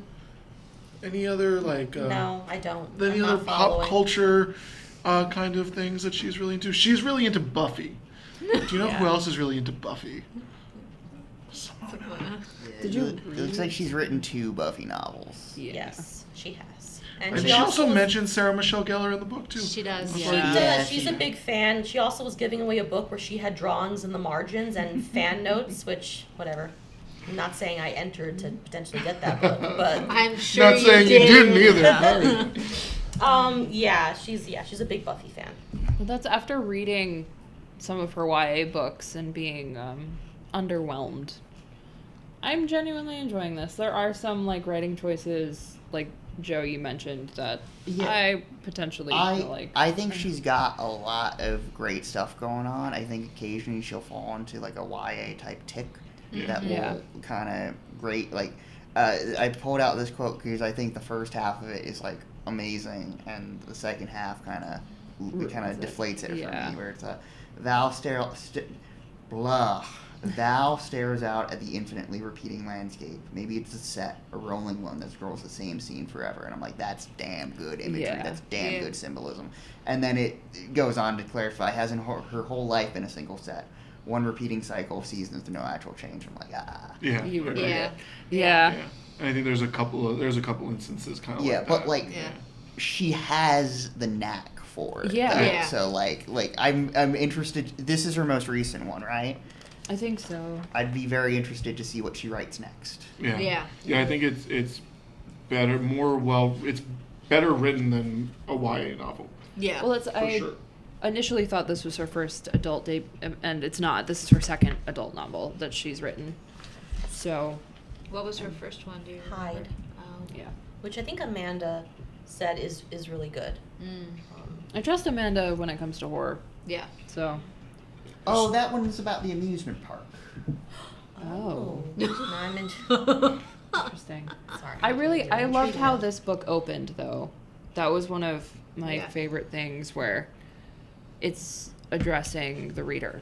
Any other like No, I don't. any I'm other not pop following. culture kind of things that she's really into? She's really into Buffy. Do you know who Yeah. else is really into Buffy? Simona. Did you It looks like she's written 2 Buffy novels. yeah. Yes, she has. And she also was- mentioned Sarah Michelle Gellar in the book too. She does. She Yeah. does. Yeah, She's she- a big fan. She also was giving away a book where she had drawings in the margins and fan notes, which, whatever. I'm not saying I entered to potentially get that book, but I'm sure Not saying you did. didn't either. yeah, she's a big Buffy fan. But that's after reading some of her YA books and being underwhelmed. I'm genuinely enjoying this. There are some like writing choices, like Joe, you mentioned that I potentially feel like. I think she's got a lot of great stuff going on. I think occasionally she'll fall into like a YA type tick that will kind of I pulled out this quote because I think the first half of it is like amazing, and the second half kind of deflates it for me, where it's Val stares out at the infinitely repeating landscape. Maybe it's a set, a rolling one that scrolls the same scene forever. And I'm like, that's damn good imagery. Yeah. That's damn good symbolism. And then it goes on to clarify, hasn't her whole life been a single set. One repeating cycle of seasons with no actual change. I'm like, Yeah. You were Yeah. Yeah. And I think there's a couple instances kind of like that. but like, she has the knack for it. Yeah. though. Yeah. So like I'm interested. This is her most recent one, right? I think so. I'd be very interested to see what she writes next. Yeah, I think it's better, it's better written than a YA novel. Yeah. Well, I sure. initially thought this was her first adult debut, and it's not. This is her second adult novel that she's written. So, What was her first one? Do you remember? Hide. Oh. yeah. Which I think Amanda said is really good. I trust Amanda when it comes to horror. Yeah. So, Oh, that one's about the amusement park. Oh. I'm into. interesting. Sorry. I loved how this book opened, though. That was one of my favorite things, where it's addressing the reader.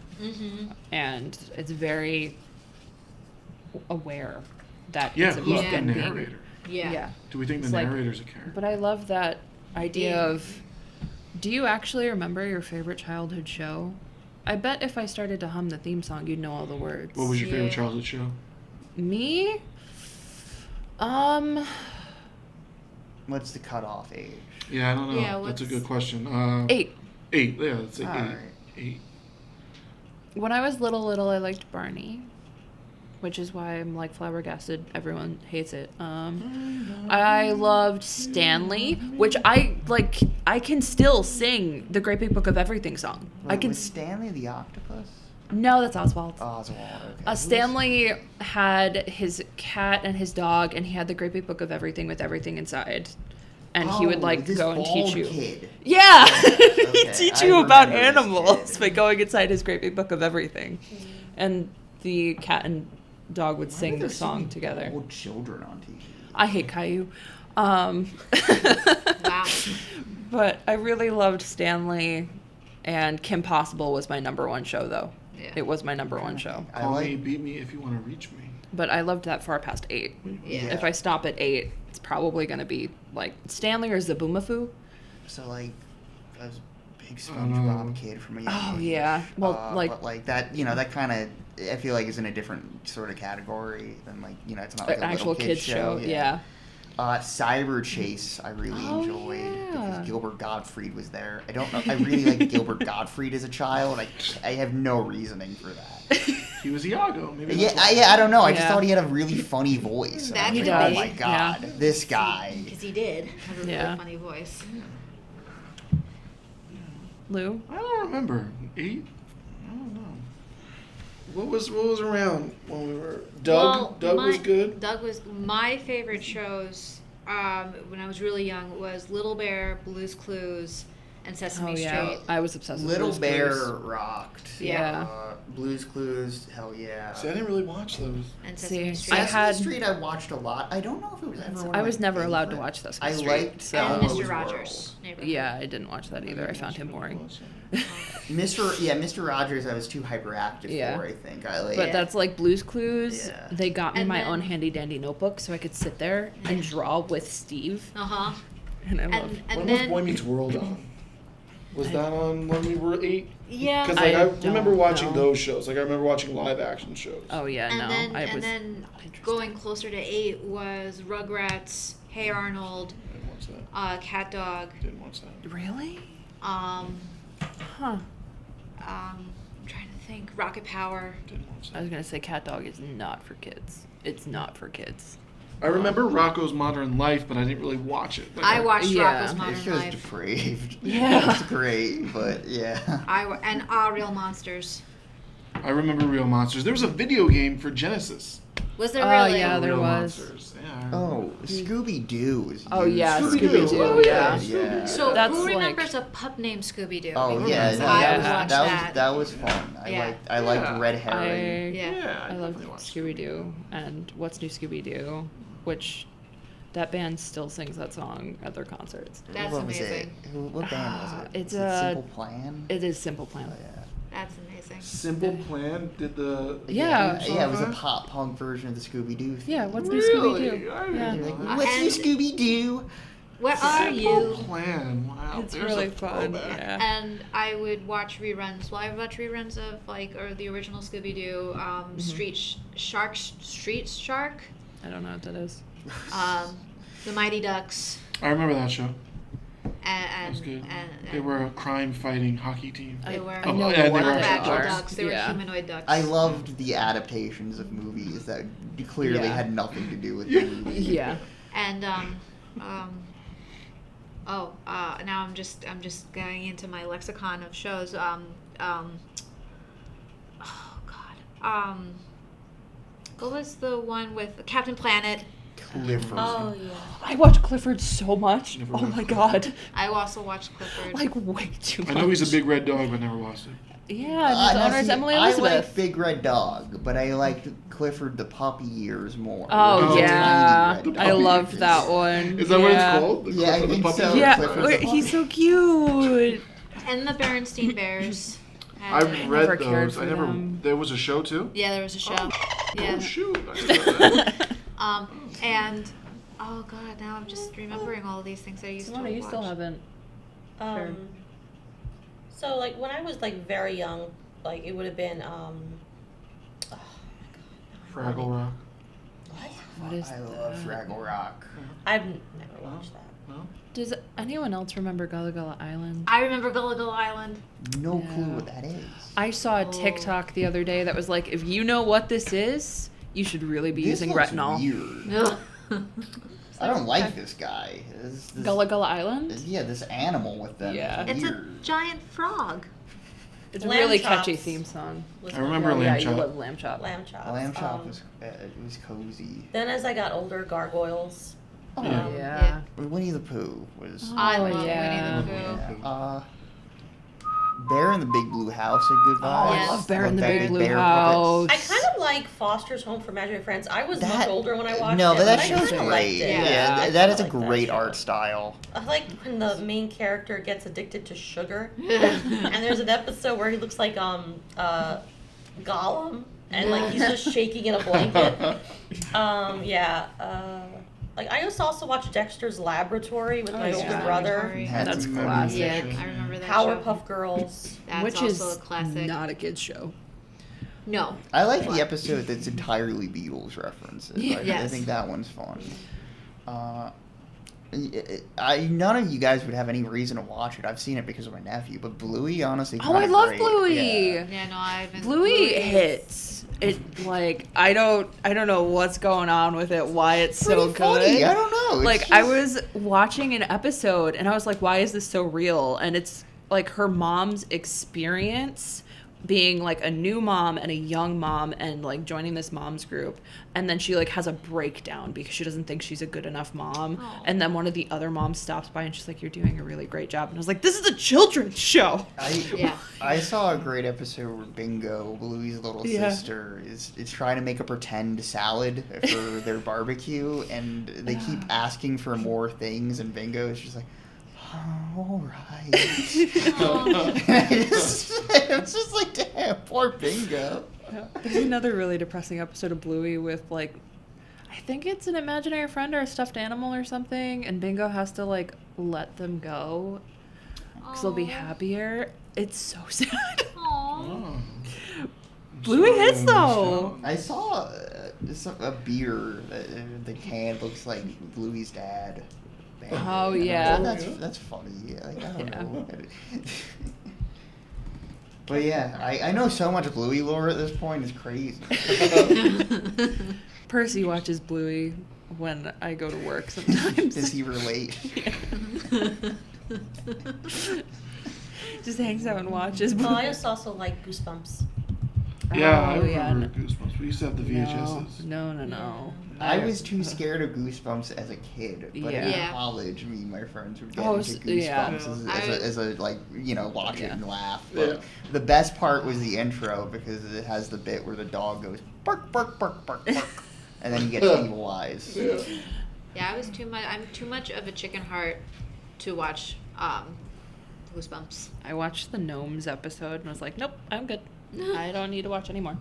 And it's very aware that it's a who's book the and being, narrator? Yeah. Do we think the It's like- narrator's a character? But I love that idea of, do you actually remember your favorite childhood show? I bet if I started to hum the theme song, you'd know all the words. What was your favorite Yeah. childhood show? Me? What's the cutoff age? Yeah, I don't know. Yeah, That's a what's- good question. 8. 8. Yeah, let's say All 8. right. 8. When I was little, I liked Barney, which is why I'm like flabbergasted. Everyone hates it. I loved Stanley, which I can still sing the Great Big Book of Everything song. I can. Was Stanley the octopus? No, that's Oswald. Oswald. Okay. Stanley had his cat and his dog, and he had the Great Big Book of Everything with everything inside. And he would this go and teach bald you. Kid. Yeah, Okay, teach I you about remember this animals kid. by going inside his Great Big Book of Everything, and the cat and dog would Why sing are there the so song many together. Old children on TV. I hate Caillou. Wow. But I really loved Stanley, and Kim Possible was my number one show, though. Yeah. It was my number one show. I Call like. me, beat me if you want to reach me. But I loved that far past 8. Yeah. If I stop at 8, it's probably going to be like Stanley or Zaboomafoo. So like, I was a big I don't know. SpongeBob kid from a young Oh, age. yeah. Well, but like that, that kind of, I feel like is in a different sort of category than like, it's not like an a actual little kids show. Yeah. Cyber Chase, I really Oh, enjoyed yeah. because Gilbert Gottfried was there. I don't know. I really liked Gilbert Gottfried as a child. I have no reasoning for that. He was Iago. Maybe Yeah, that's why. I don't know. I just Yeah. thought he had a really funny voice. And I That was could like, be. oh my god, Yeah. this guy. Because he did have a really Yeah. funny voice. Lou? I don't remember. 8? I don't know. What was around when we were Doug? Doug was good. Doug was my favorite shows. When I was really young was Little Bear, Blue's Clues, and Sesame Oh, yeah. Street. I was obsessed with Little Blue's Bear Clues. rocked. Yeah. Blue's Clues, hell yeah. See, I didn't really watch those. And Sesame See, Street. I Sesame had- Street I watched a lot. I don't know if it was ever one of I was my never allowed to favorite. watch Sesame I Street. liked so. and Elmo's Mr. World. Rogers' Neighborhood. Yeah, I didn't watch that either. I found him boring. Mr. Rogers I was too hyperactive Yeah. for, I think. But that's like Blue's Clues. Yeah. They got me And my then- own handy dandy notebook so I could sit there and draw with Steve. Uh-huh. And I loved And, When and was then Boy Meets World on? Was that on when we were 8? yeah, Because I remember don't watching know. those shows. Like I remember watching live action shows. Oh yeah, and no. then I and was then not interested. going closer to 8 was Rugrats, Hey Arnold, Didn't watch that. Cat Dog, Didn't watch that. Really? um, Huh. I'm trying to think, Rocket Power. Didn't watch I that. was gonna say Cat Dog is not for kids. It's not for kids. I remember Rocco's Modern Life, but I didn't really watch it. Like, I watched Yeah. Rocko's This Modern show's Life. depraved. Yeah. It's great, but yeah. And Real Monsters. I remember Real Monsters. There was a video game for Genesis. Was there Oh, really? yeah, there Real was. Monsters. Yeah. Oh, Scooby-Doo is Oh, huge. yeah, Scooby-Doo. Scooby-Doo, Oh, yeah. Yeah. So That's who like- remembers a pup named Scooby-Doo? Oh Oh, yeah, yeah. no, I that would was watch that that. was fun. Yeah. I liked Yeah. Red Herring. Yeah. I love definitely watched Scooby-Doo and What's New Scooby-Doo, which that band still sings that song at their concerts. That's What was it? amazing. What band was it? It's Was it a- Simple Plan. It is Simple Plan. Oh, yeah. That's amazing. Simple Plan did the. Yeah. Yeah, it was a pop punk version of the Scooby-Doo. Yeah, What's New Really? Scooby-Doo? I didn't Yeah. know Like, that. what's And- new Scooby-Doo? Where are Simple you? Plan. Wow. It's there's really a fun. throwback. Yeah. And I would watch reruns. Well, I would watch reruns of or the original Scooby-Doo, Street Shark. I don't know what that is. The Mighty Ducks, I remember that show. That and was good. and They were a crime-fighting hockey team. They were I know yeah, they what were they actual are. ducks. They were Yeah. humanoid ducks. I loved the adaptations of movies that clearly Yeah. had nothing to do with Yeah. the movie. Yeah. And now I'm just going into my lexicon of shows. Oh God. What was the one with Captain Planet? Clifford. Oh yeah. I watch Clifford so much. Never Oh my watched god. I also watched Clifford. Like way too much. I know he's a big red dog, but never watched it. Yeah, his Now, owner is see, Emily I Elizabeth. like Big Red Dog, but I liked Clifford the puppy years more. Oh, Oh, yeah. Tiny Red I Dog. loved that one. Is that what Yeah. it's called? The Yeah, I Clifford the think Puppy? so. Yeah, Clifford wait, the he's puppy. so cute. And the Berenstein Bears. I've And- read never cared those. for I never. them. There was a show too. Yeah, there was a show. Oh Yeah. shoot! I didn't know that. And oh God, now I'm just remembering all of these things I used to Simona, watch. you still haven't. Sure. So like when I was like very young, like it would have been oh my God. Fraggle Rock. What is I love that? Fraggle Rock. I've never watched that. No. Does anyone else remember Gullah Gullah Island? I remember Gullah Gullah Island. No Yeah. clue what that is. I saw a Oh. TikTok the other day that was like, if you know what this is, you should really be This using looks retinol. Weird. I don't like this guy. This, Gullah Gullah Island? Yeah, this animal with them. Yeah. It's It's a weird. giant frog. It's a Lamb really chops. catchy theme song. Was I remember one. Lamb yeah, Chop. you love Lamb Chop. Lamb chops. Lamb chop was cozy. Then as I got older, gargoyles. Oh, Yeah. Yeah. Winnie the Pooh was. I Oh, love yeah. Winnie the Pooh. Yeah. Bear in the Big Blue House had good vibes. Yes. I love Bear in the Love Big that Blue bear House. puppets. I kind of like Foster's Home for Imaginary Friends. I was much older when I watched no, it. but that I show's kinda great. liked it. Yeah, I that is a kinda liked great that art show. style. I like when the main character gets addicted to sugar. And there's an episode where he looks like Gollum, and like he's just shaking in a blanket. Like I used to also watch Dexter's Laboratory with my Oh, older yeah. brother. Laboratory. Had That's some classic. Yeah, memories. I remember that show. Powerpuff Girls. That's Which also is a classic. not a kid's show. No. I like the episode that's entirely Beatles references. I Yes. think that one's fun. None of you guys would have any reason to watch it. I've seen it because of my nephew, but Bluey, honestly, Oh, I kinda love great. Bluey. Yeah. Yeah, no, I've been. Bluey hits. It like I don't know what's going on with it. Why it's so Pretty funny. good. I don't know. It's Like I just- was watching an episode and I was like, why is this so real? And it's like her mom's experience being like a new mom and a young mom and like joining this mom's group, and then she like has a breakdown because she doesn't think she's a good enough mom. Aw. And then one of the other moms stops by and she's like, you're doing a really great job. And I was like, this is a children's show. Yeah. I saw a great episode where Bingo, Bluey's little Yeah. sister, is trying to make a pretend salad for their barbecue, and they keep asking for more things, and Bingo is just like, oh, all right. It's just like, damn, poor Bingo. There's another really depressing episode of Bluey with like, I think it's an imaginary friend or a stuffed animal or something, and Bingo has to like let them go because they'll be happier. It's so sad. Aww. Oh. Bluey Sorry, hits though. I saw a beer. The can looks like Bluey's dad. Oh, yeah. That's funny. Like, I don't Yeah. know. But yeah, I know so much Bluey lore at this point. It's crazy. Percy watches Bluey. when I go to work sometimes. Does he relate? Just hangs out and watches. Oh, I just also like Goosebumps. Yeah, I Oh, remember yeah. Goosebumps. We used to have the VHSs. No. I was too scared of Goosebumps as a kid, but in Yeah. college, me and my friends would get Oh, into yeah. Goosebumps as a like, watch it Yeah. and laugh. But the best part was the intro because it has the bit where the dog goes bark, bark, bark, bark, bark, and then you get the evil eyes. Yeah. Yeah, I'm too much of a chicken heart to watch Goosebumps. I watched the Gnomes episode and was like, nope, I'm good. I don't need to watch anymore.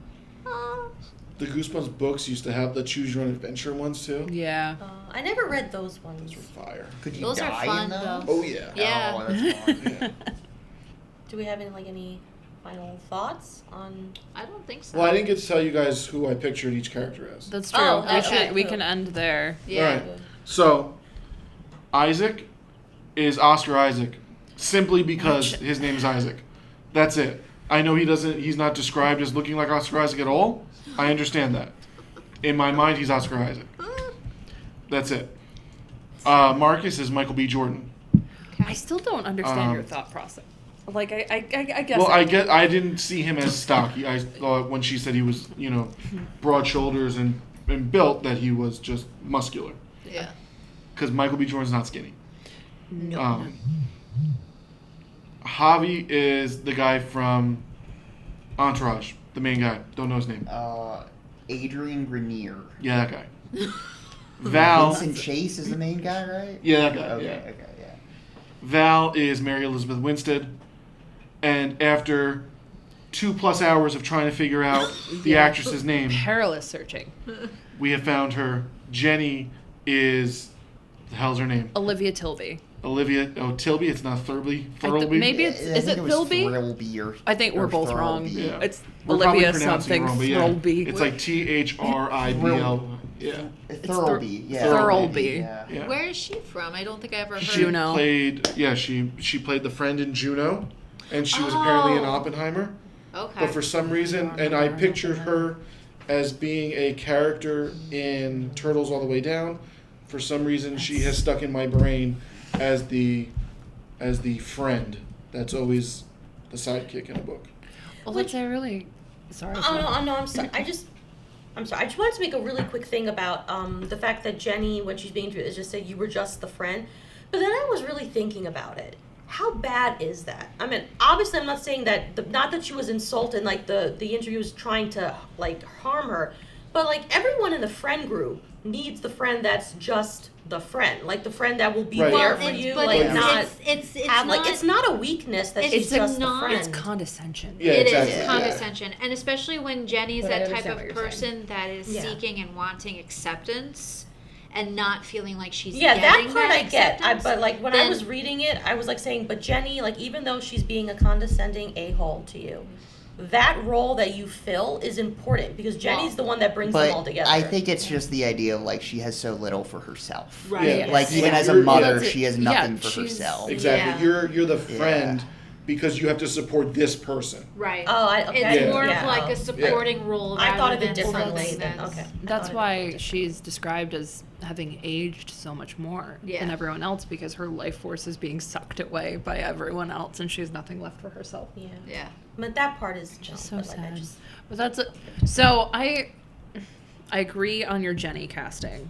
The Goosebumps books used to have the Choose Your Own Adventure ones too. Yeah. I never read those Those ones. were fire. Could you Those are die fun, in those? though. Oh yeah. Yeah. Oh, that's fun. Yeah. Do we have any final thoughts on? I don't think so. Well, I didn't get to tell you guys who I pictured each character as. That's true. Oh, okay. We can end there. Yeah. All right. So, Isaac is Oscar Isaac simply because his name is Isaac. That's it. I know he's not described as looking like Oscar Isaac at all. I understand that. In my mind, he's Oscar Isaac. That's it. Marcus is Michael B. Jordan. I still don't understand your thought process. Like, I guess. Well, I didn't see him as stocky. I thought when she said he was, broad shoulders and built, that he was just muscular. Yeah. Because Michael B. Jordan's not skinny. No. Javi is the guy from Entourage, the main guy. Don't know his name. Adrian Grenier. Yeah, that guy. Val. Vincent Chase is the main guy, right? Yeah, that guy. Okay, Yeah. okay, yeah. Val is Mary Elizabeth Winstead, and after 2+ hours of trying to figure out the actress's name, Perilous searching. we have found her. Jenny is, the hell's her name? Olivia Tilby. Olivia. Oh, Tilby. It's not Thurby. Thurlby. Maybe it's. I Is think it was Thilby? Thrillby or I think we're or both wrong. Thurlby. Yeah. It's We're probably Olivia pronouncing something. it wrong, but yeah. Thirlby. It's like Thribl. Yeah. Thurlby, yeah. Thurlby. Yeah. Yeah. Where is she from? I don't think I ever heard. She Juno. played. Yeah, she played the friend in Juno, and she was apparently in Oh. Oppenheimer. Okay. But for some reason, and I pictured her as being a character in Turtles All the Way Down. For some reason, she has stuck in my brain as the friend that's always the sidekick in a book. Well, that's a really. Sorry. Oh, no, I'm sorry. I'm sorry. I just wanted to make a really quick thing about the fact that Jenny, when she's being introduced, just said you were just the friend. But then I was really thinking about it. How bad is that? I mean, obviously, I'm not saying that. Not that she was insulted, like the interview was trying to harm her, but everyone in the friend group needs the friend that's just the friend, like the friend that will be Right. there Well, for you, but it's have not, it's not a weakness that it's she's just not- the friend. It's condescension. Yeah, It exactly. is Yeah. condescension, and especially when Jenny's But I that type understand of what you're person that is Yeah. seeking and wanting acceptance, and not feeling like she's Yeah, that getting part I get. acceptance, But when I then- was reading it, I was saying, but Jenny, even though she's being a condescending a-hole to you, that role that you fill is important because Jenny's the one that brings them all But together. I think it's just the idea of she has so little for herself. Right. Yeah. yes. Like even Yeah. as a You're- mother, yeah, she has yeah, nothing for she's- herself. Exactly. Yeah. You're the friend Yeah. because you have to support this person. Right. Oh, okay. It's Yeah. more Yeah. of like a supporting role. I thought of rather it than differently. something Then that's- okay. I That's thought of it why differently. she's described as having aged so much more Yeah. than everyone else because her life force is being sucked away by everyone else and she has nothing left for herself. Yeah. Yeah. But that part is Just so but, I sad. just- But that's so I agree on your Jenny casting.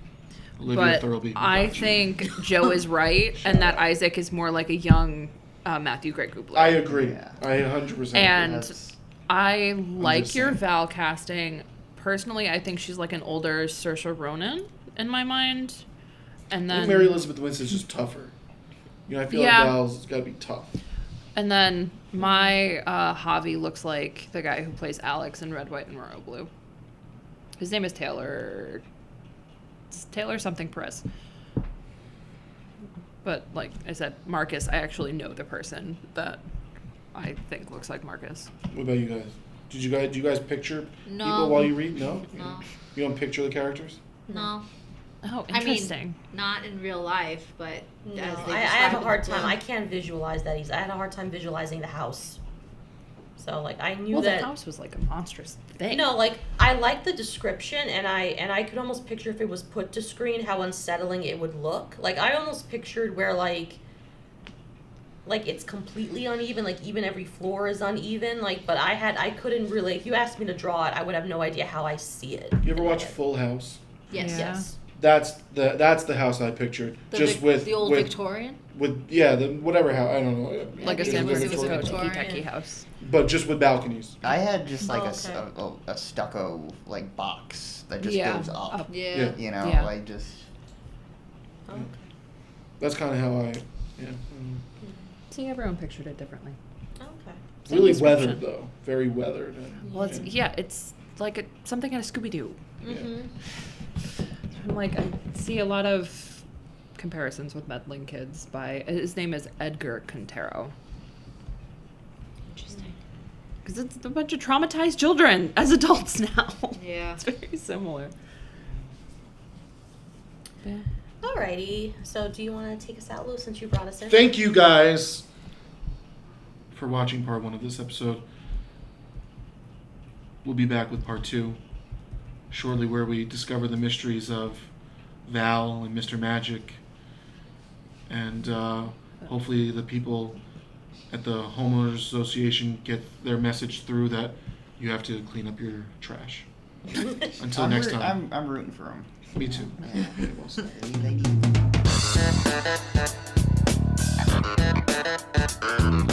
Olivia But Thirlby. I think Joe is right and that Isaac is more like a young Matthew Gray Gubler. I agree. Yeah. I 100% And agree. That's- I like just your saying. Val casting. Personally, I think she's like an older Saoirse Ronan in my mind. And I think then Mary Elizabeth Winstead's just tougher. I feel Yeah. like Val's got to be tough. and then my Javi looks like the guy who plays Alex in Red, White, and Royal Blue. His name is Taylor. It's Taylor something Perez. But like I said, Marcus, I actually know the person that I think looks like Marcus. What about you guys? Do you guys picture No. people while you read? No? No. You don't picture the characters? No. Oh, I interesting. mean, not in real life, but No, as they I have a describe hard in the time. I book. can't visualize that. I had a hard time visualizing the house. So like I knew Well, that the house was like a monstrous thing. No, like I like the description, and I could almost picture if it was put to screen how unsettling it would look. Like I almost pictured where like it's completely uneven, like even every floor is uneven. Like, but I couldn't really. If you asked me to draw it, I would have no idea how I see it. You ever in my watch head. Full House? Yes. Yeah. Yes. That's the house I pictured. Just with the old with, Victorian. the whatever house, I don't know. Like a Maybe San it was Francisco Victorian. tiki-taki house. But just with balconies. I had just like Oh, a stucco like box that just Yeah, goes up. Yeah. Yeah. You know, Yeah. like just. Okay. That's kind of how I. Yeah. See, everyone pictured it differently. Okay. Same Really description. weathered though. Very weathered. Well, it's it's like something out of Scooby Doo. Mhm. I'm like, I see a lot of comparisons with Meddling Kids by, his name is Edgar Quintero. Interesting. Because it's a bunch of traumatized children as adults now. Yeah. It's very similar. Yeah. Alrighty. So, do you want to take us out, Lou, since you brought us in? Thank you guys for watching part 1 of this episode. We'll be back with part 2 shortly, where we discover the mysteries of Val and Mr. Magic, and hopefully the people at the homeowners association get their message through that you have to clean up your trash. Until next time. I'm rooting for him. Me too. Yeah. Okay, well said. They need.